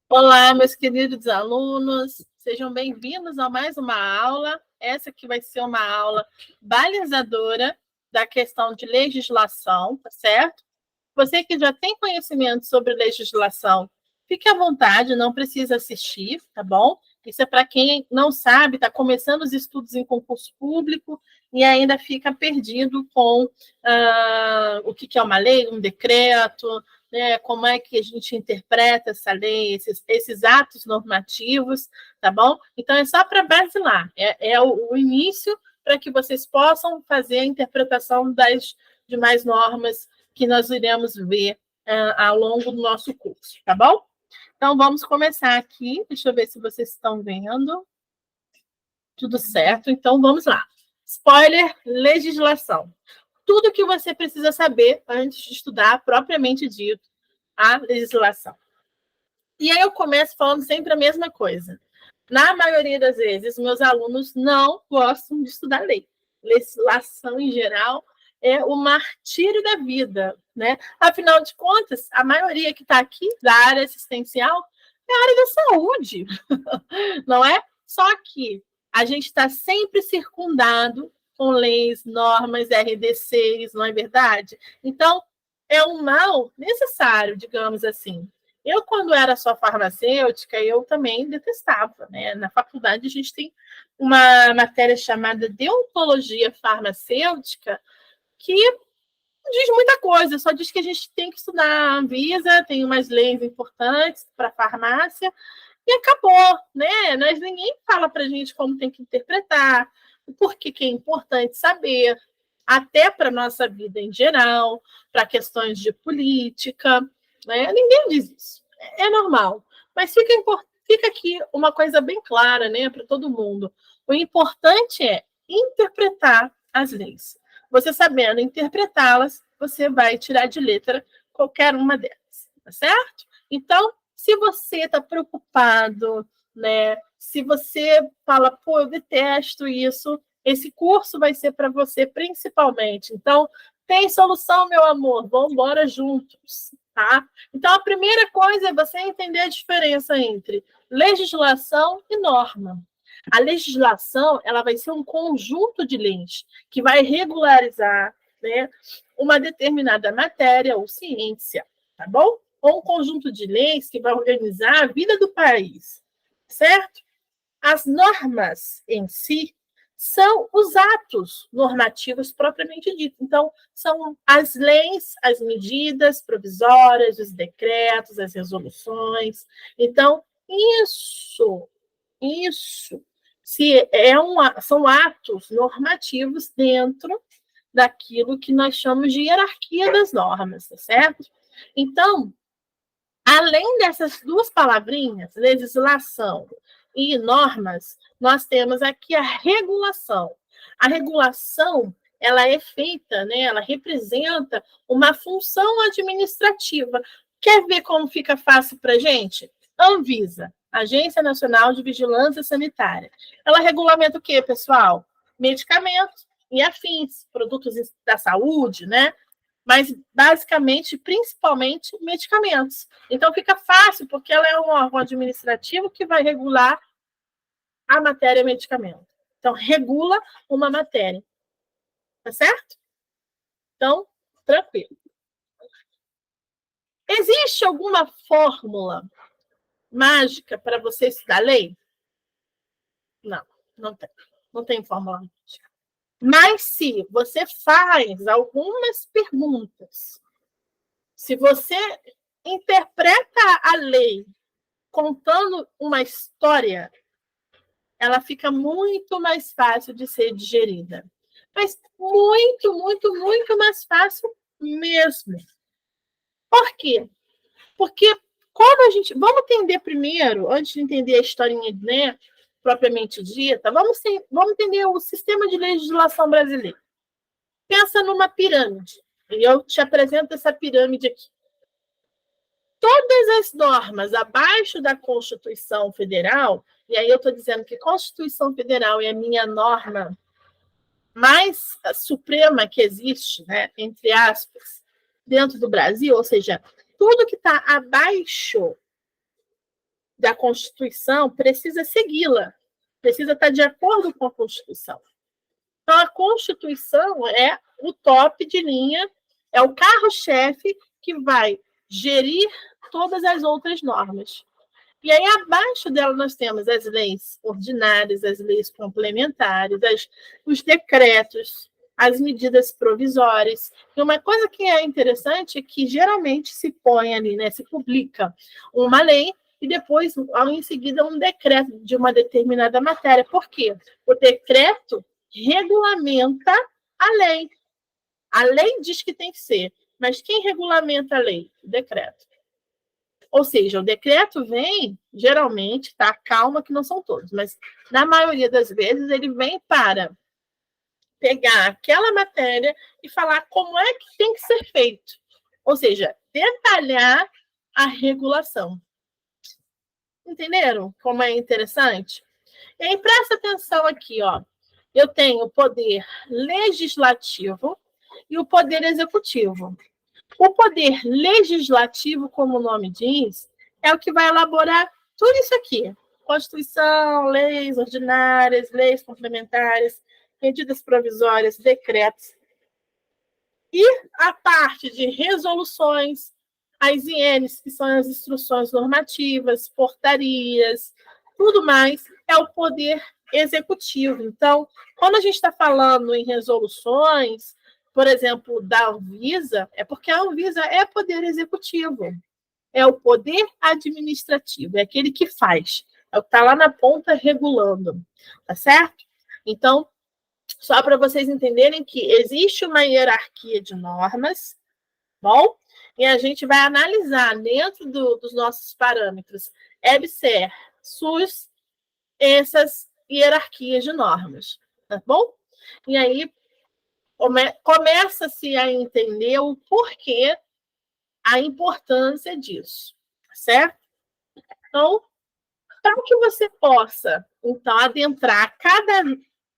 Olá, meus queridos alunos, sejam bem-vindos a mais uma aula. Essa aqui vai ser uma aula balizadora da questão de legislação, tá certo? Você que já tem conhecimento sobre legislação, fique à vontade, não precisa assistir, tá bom? Isso é para quem não sabe, está começando os estudos em concurso público e ainda fica perdido com o que é uma lei, um decreto, né, como é que a gente interpreta essa lei, esses atos normativos, tá bom? Então, é só para basilar, é o início para que vocês possam fazer a interpretação das demais normas que nós iremos ver ao longo do nosso curso, tá bom? Então, vamos começar aqui. Deixa eu ver se vocês estão vendo. Tudo certo, então vamos lá. Spoiler, legislação. Tudo que você precisa saber antes de estudar, propriamente dito, a legislação. E aí eu começo falando sempre a mesma coisa. Na maioria das vezes, meus alunos não gostam de estudar lei. Legislação, em geral, é o martírio da vida, né? Afinal de contas, a maioria que está aqui da área assistencial é a área da saúde, não é? Só que a gente está sempre circundado com leis, normas, RDCs, não é verdade? Então, é um mal necessário, digamos assim. Eu, quando era só farmacêutica, eu também detestava, né? Na faculdade, a gente tem uma matéria chamada deontologia farmacêutica, que não diz muita coisa, só diz que a gente tem que estudar a Anvisa, tem umas leis importantes para a farmácia, e acabou, né? Ninguém fala para a gente como tem que interpretar, o porquê que é importante saber, até para a nossa vida em geral, para questões de política, né? Ninguém diz isso. É normal. Mas fica aqui uma coisa bem clara, né, para todo mundo. O importante é interpretar as leis. Você sabendo interpretá-las, você vai tirar de letra qualquer uma delas, tá certo? Então, se você está preocupado, né? Se você fala, pô, eu detesto isso, esse curso vai ser para você principalmente. Então, tem solução, meu amor, vamos embora juntos, tá? Então, a primeira coisa é você entender a diferença entre legislação e norma. A legislação, ela vai ser um conjunto de leis que vai regularizar, né, uma determinada matéria ou ciência, tá bom? Ou um conjunto de leis que vai organizar a vida do país, certo? As normas em si são os atos normativos propriamente dito. Então, são as leis, as medidas provisórias, os decretos, as resoluções. Então, isso são atos normativos dentro daquilo que nós chamamos de hierarquia das normas, tá certo? Então, além dessas duas palavrinhas, legislação e normas, nós temos aqui a regulação. A regulação, ela é feita, né, ela representa uma função administrativa. Quer ver como fica fácil para a gente? Anvisa, Agência Nacional de Vigilância Sanitária. Ela regulamenta o quê, pessoal? Medicamentos e afins, produtos da saúde, né? Mas, basicamente, principalmente, medicamentos. Então, fica fácil, porque ela é um órgão administrativo que vai regular a matéria medicamento. Então, regula uma matéria. Tá certo? Então, tranquilo. Existe alguma fórmula mágica para você estudar lei? Não, não tem. Não tem fórmula mágica. Mas se você faz algumas perguntas, se você interpreta a lei contando uma história, ela fica muito mais fácil de ser digerida. Mas muito, muito, muito mais fácil mesmo. Por quê? Porque quando a gente... Vamos entender primeiro, antes de entender a historinha, né, propriamente dita, vamos entender o sistema de legislação brasileiro. Pensa numa pirâmide. E eu te apresento essa pirâmide aqui. Todas as normas abaixo da Constituição Federal, e aí eu estou dizendo que a Constituição Federal é a minha norma mais suprema que existe, né, entre aspas, dentro do Brasil, ou seja, tudo que está abaixo da Constituição precisa segui-la, precisa estar de acordo com a Constituição. Então, a Constituição é o top de linha, é o carro-chefe que vai gerir todas as outras normas. E aí, abaixo dela, nós temos as leis ordinárias, as leis complementares, os decretos, as medidas provisórias. E uma coisa que é interessante é que, geralmente, se põe ali, né, se publica uma lei e depois, em seguida, um decreto de uma determinada matéria. Por quê? O decreto regulamenta a lei. A lei diz que tem que ser, mas quem regulamenta a lei? O decreto. Ou seja, o decreto vem, geralmente, tá? Calma que não são todos, mas na maioria das vezes ele vem para pegar aquela matéria e falar como é que tem que ser feito. Ou seja, detalhar a regulação. Entenderam como é interessante? E aí, presta atenção aqui, ó. Eu tenho o poder legislativo e o poder executivo. O poder legislativo, como o nome diz, é o que vai elaborar tudo isso aqui. Constituição, leis ordinárias, leis complementares, medidas provisórias, decretos. E a parte de resoluções, as INs, que são as instruções normativas, portarias, tudo mais, é o poder executivo. Então, quando a gente está falando em resoluções, por exemplo, da Anvisa, é porque a Anvisa é poder executivo, é o poder administrativo, é aquele que faz, é o que está lá na ponta regulando, tá certo? Então, só para vocês entenderem que existe uma hierarquia de normas, bom? E a gente vai analisar dentro dos nossos parâmetros EBSER, SUS, essas hierarquias de normas, tá bom? E aí começa-se a entender o porquê, a importância disso, certo? Então, para que você possa, então, adentrar cada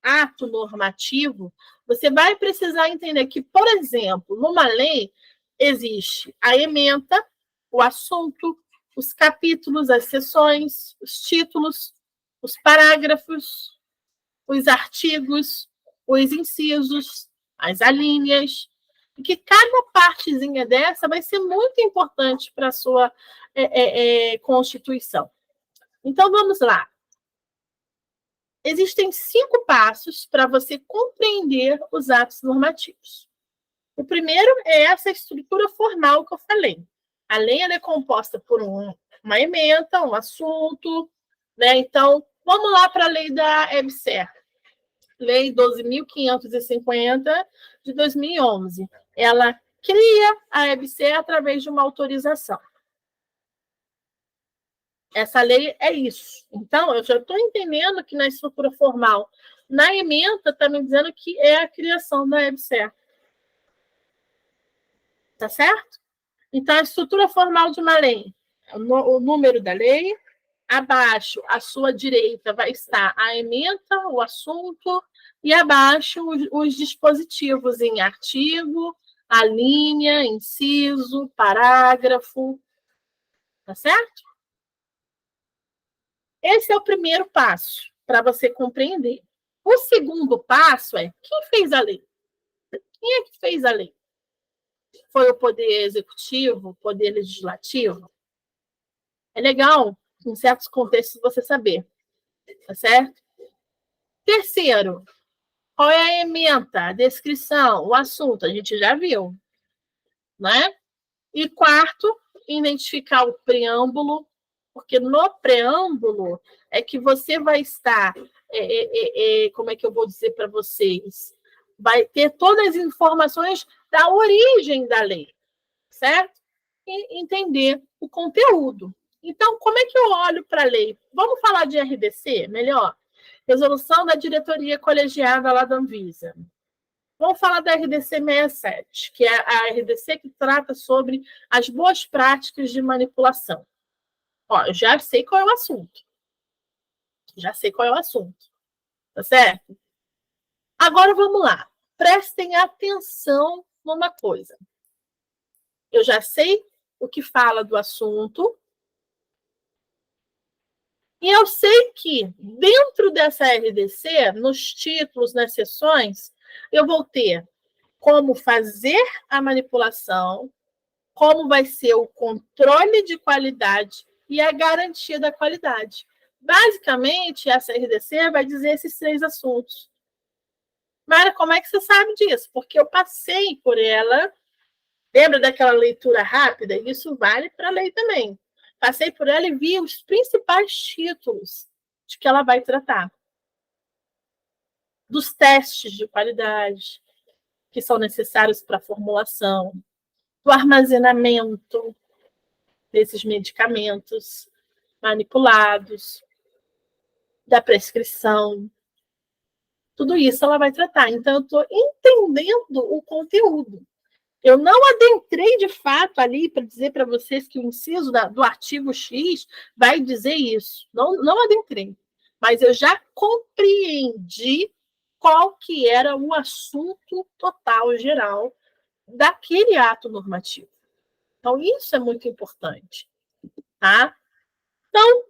ato normativo, você vai precisar entender que, por exemplo, numa lei existe a ementa, o assunto, os capítulos, as seções, os títulos, os parágrafos, os artigos, os incisos, as alíneas, e que cada partezinha dessa vai ser muito importante para a sua Constituição. Então, vamos lá. Existem 5 passos para você compreender os atos normativos. O primeiro é essa estrutura formal que eu falei. A lei ela é composta por uma ementa, um assunto, né? Então, vamos lá para a lei da EBSER. Lei 12.550 de 2011. Ela cria a EBSER através de uma autorização. Essa lei é isso. Então, eu já estou entendendo que na estrutura formal, na ementa, está me dizendo que é a criação da EBSER. Tá certo? Então, a estrutura formal de uma lei, o número da lei, abaixo, à sua direita, vai estar a ementa, o assunto, e abaixo os dispositivos em artigo, a linha, inciso, parágrafo. Tá certo? Esse é o primeiro passo para você compreender. O segundo passo é quem fez a lei? Quem é que fez a lei? Foi o poder executivo, o poder legislativo? É legal, em certos contextos, você saber, tá certo? Terceiro, qual é a ementa, a descrição, o assunto? A gente já viu, né? E quarto, identificar o preâmbulo, porque no preâmbulo é que você vai estar, como é que eu vou dizer para vocês? Vai ter todas as informações da origem da lei, certo? E entender o conteúdo. Então, como é que eu olho para a lei? Vamos falar de RDC, melhor? Resolução da diretoria colegiada lá da Anvisa. Vamos falar da RDC 67, que é a RDC que trata sobre as boas práticas de manipulação. Ó, eu já sei qual é o assunto. Já sei qual é o assunto. Tá certo? Agora vamos lá. Prestem atenção numa coisa. Eu já sei o que fala do assunto. E eu sei que, dentro dessa RDC, nos títulos, nas seções, eu vou ter como fazer a manipulação, como vai ser o controle de qualidade e a garantia da qualidade. Basicamente, essa RDC vai dizer esses 3 assuntos. Mara, como é que você sabe disso? Porque eu passei por ela. Lembra daquela leitura rápida? Isso vale para a lei também. Passei por ela e vi os principais títulos de que ela vai tratar. Dos testes de qualidade que são necessários para a formulação, do armazenamento desses medicamentos manipulados, da prescrição. Tudo isso ela vai tratar. Então, eu estou entendendo o conteúdo. Eu não adentrei de fato ali para dizer para vocês que o inciso do artigo X vai dizer isso. Não adentrei. Mas eu já compreendi qual que era o assunto total, geral, daquele ato normativo. Então, isso é muito importante. Tá? Então,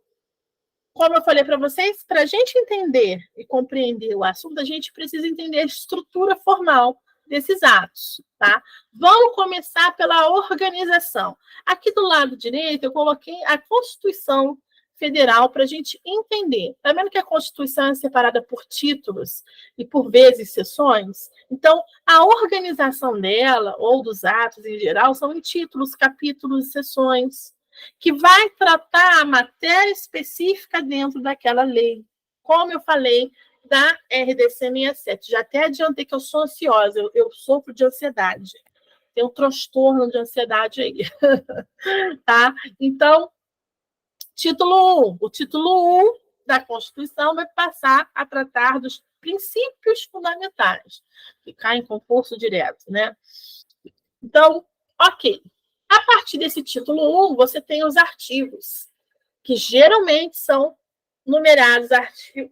como eu falei para vocês, para a gente entender e compreender o assunto, a gente precisa entender a estrutura formal desses atos, tá? Vamos começar pela organização. Aqui do lado direito, eu coloquei a Constituição Federal para a gente entender. Tá vendo que a Constituição é separada por títulos e, por vezes, seções? Então, a organização dela, ou dos atos em geral, são em títulos, capítulos e seções, que vai tratar a matéria específica dentro daquela lei. Como eu falei da RDC 67. Já até adiantei que eu sou ansiosa, eu sofro de ansiedade. Tenho um transtorno de ansiedade aí. Tá? Então, título 1. O título 1 da Constituição vai passar a tratar dos princípios fundamentais, que caem em concurso direto, né? Então, ok. A partir desse título 1, você tem os artigos, que geralmente são numerados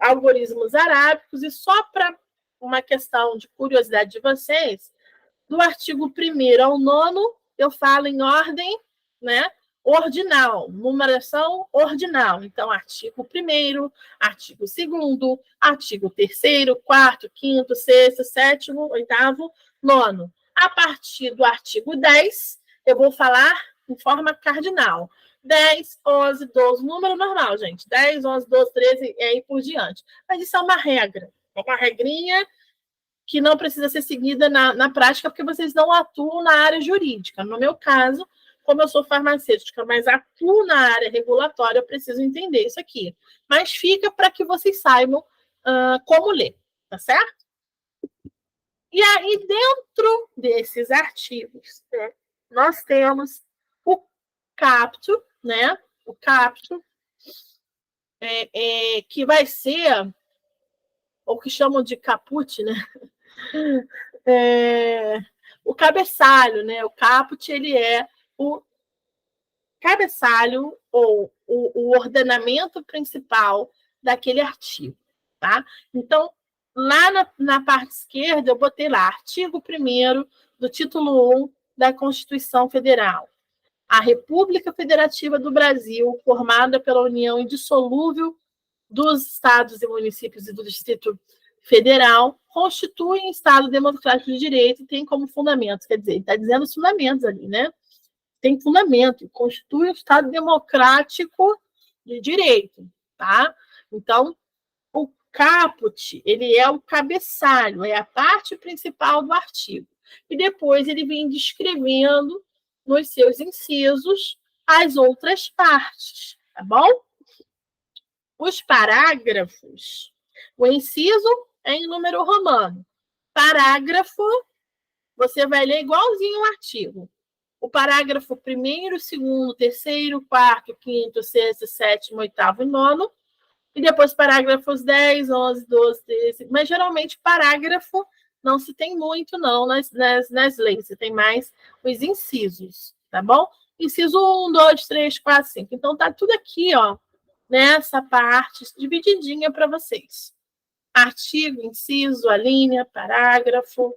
algoritmos arábicos, e só para uma questão de curiosidade de vocês, do artigo 1º ao 9º, eu falo em ordem, né, ordinal, numeração ordinal. Então, artigo 1º, artigo 2º, artigo 3º, 4º, 5º, 6º, 7º, 8º, 9º. A partir do artigo 10, eu vou falar em forma cardinal. 10, 11, 12, número normal, gente. 10, 11, 12, 13 e aí por diante. Mas isso é uma regra, uma regrinha que não precisa ser seguida na prática, porque vocês não atuam na área jurídica. No meu caso, como eu sou farmacêutica, mas atuo na área regulatória, eu preciso entender isso aqui. Mas fica para que vocês saibam como ler, tá certo? E aí, dentro desses artigos, né, nós temos o capto, né? O capto, que vai ser o que chamam de caput, né? O cabeçalho, né? O caput, ele é o cabeçalho ou o ordenamento principal daquele artigo, tá? Então, lá na parte esquerda, eu botei lá, artigo 1º do título 1 da Constituição Federal. A República Federativa do Brasil, formada pela união indissolúvel dos estados e municípios e do Distrito Federal, constitui um Estado democrático de direito e tem como fundamentos, quer dizer, está dizendo os fundamentos ali, né? Tem fundamento, constitui um Estado democrático de direito, tá? Então, o caput, ele é o cabeçalho, é a parte principal do artigo. E depois ele vem descrevendo nos seus incisos as outras partes, tá bom? Os parágrafos, o inciso é em número romano. Parágrafo, você vai ler igualzinho o artigo. O parágrafo 1º, 2º, 3º, 4º, 5º, 6º, 7º, 8º e 9º. E depois parágrafos 10, 11, 12, 13. Mas geralmente parágrafo não se tem muito, não, nas leis. Você tem mais os incisos, tá bom? Inciso 1, 2, 3, 4, 5. Então, tá tudo aqui, ó, nessa parte, divididinha para vocês. Artigo, inciso, a linha, parágrafo,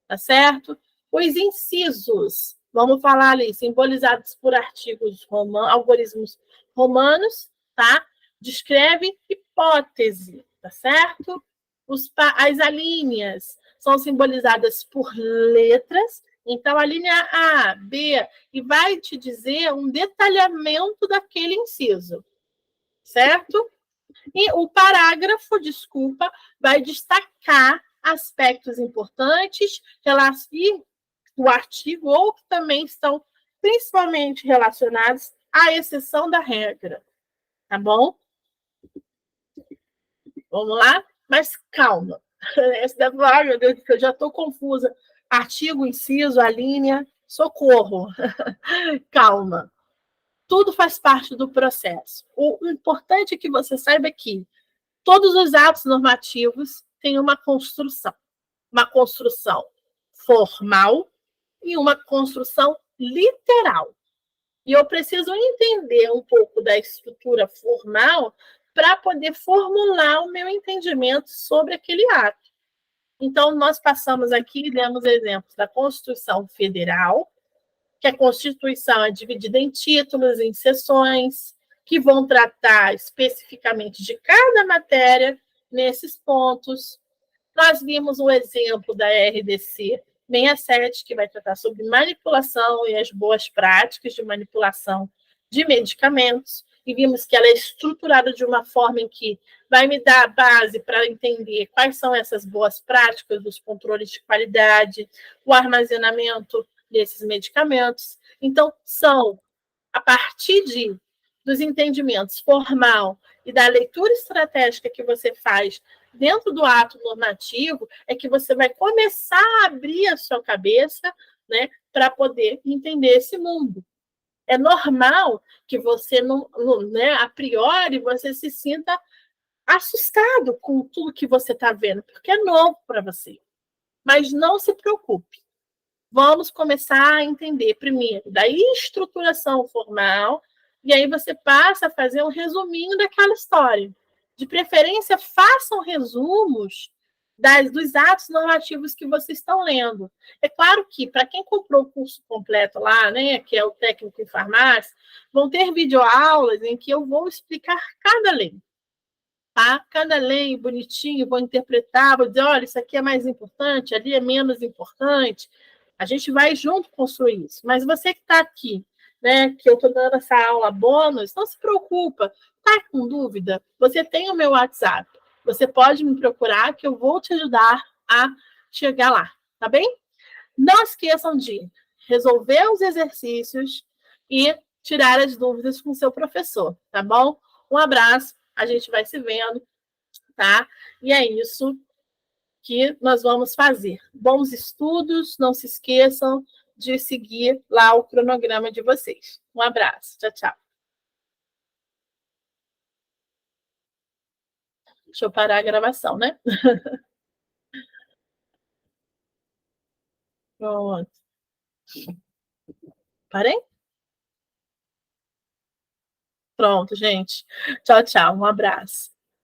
tá certo? Os incisos Vamos falar ali, simbolizados por algoritmos romanos, tá? Descreve hipótese, tá certo? As alíneas são simbolizadas por letras. Então, a linha A, B, e vai te dizer um detalhamento daquele inciso, certo? E o parágrafo, desculpa, vai destacar aspectos importantes e o artigo ou que também estão principalmente relacionados à exceção da regra, tá bom? Vamos lá? Mas calma. Essa deve falar, meu Deus, eu já estou confusa. Artigo, inciso, a linha, socorro. Calma. Tudo faz parte do processo. O importante é que você saiba que todos os atos normativos têm uma construção formal e uma construção literal. E eu preciso entender um pouco da estrutura formal para poder formular o meu entendimento sobre aquele ato. Então, nós passamos aqui, demos exemplos da Constituição Federal, que a Constituição é dividida em títulos, em seções, que vão tratar especificamente de cada matéria nesses pontos. Nós vimos um exemplo da RDC 67, que vai tratar sobre manipulação e as boas práticas de manipulação de medicamentos, e vimos que ela é estruturada de uma forma em que vai me dar a base para entender quais são essas boas práticas dos controles de qualidade, o armazenamento desses medicamentos. Então, são, a partir dos entendimentos formal e da leitura estratégica que você faz dentro do ato normativo, é que você vai começar a abrir a sua cabeça, né, para poder entender esse mundo. É normal que você, né, a priori, você se sinta assustado com tudo que você está vendo, porque é novo para você. Mas não se preocupe. Vamos começar a entender primeiro da estruturação formal, e aí você passa a fazer um resuminho daquela história. De preferência, façam resumos dos atos normativos que vocês estão lendo. É claro que, para quem comprou o curso completo lá, né, que é o técnico em farmácia, vão ter videoaulas em que eu vou explicar cada lei. Tá? Cada lei bonitinho, vou interpretar, vou dizer, olha, isso aqui é mais importante, ali é menos importante. A gente vai junto construir isso. Mas você que está aqui, né, que eu estou dando essa aula bônus, não se preocupa. Está com dúvida? Você tem o meu WhatsApp. Você pode me procurar que eu vou te ajudar a chegar lá, tá bem? Não esqueçam de resolver os exercícios e tirar as dúvidas com o seu professor, tá bom? Um abraço, a gente vai se vendo, tá? E é isso que nós vamos fazer. Bons estudos, não se esqueçam de seguir lá o cronograma de vocês. Um abraço, tchau, tchau. Deixa eu parar a gravação, né? Pronto. Parei? Pronto, gente. Tchau, tchau. Um abraço.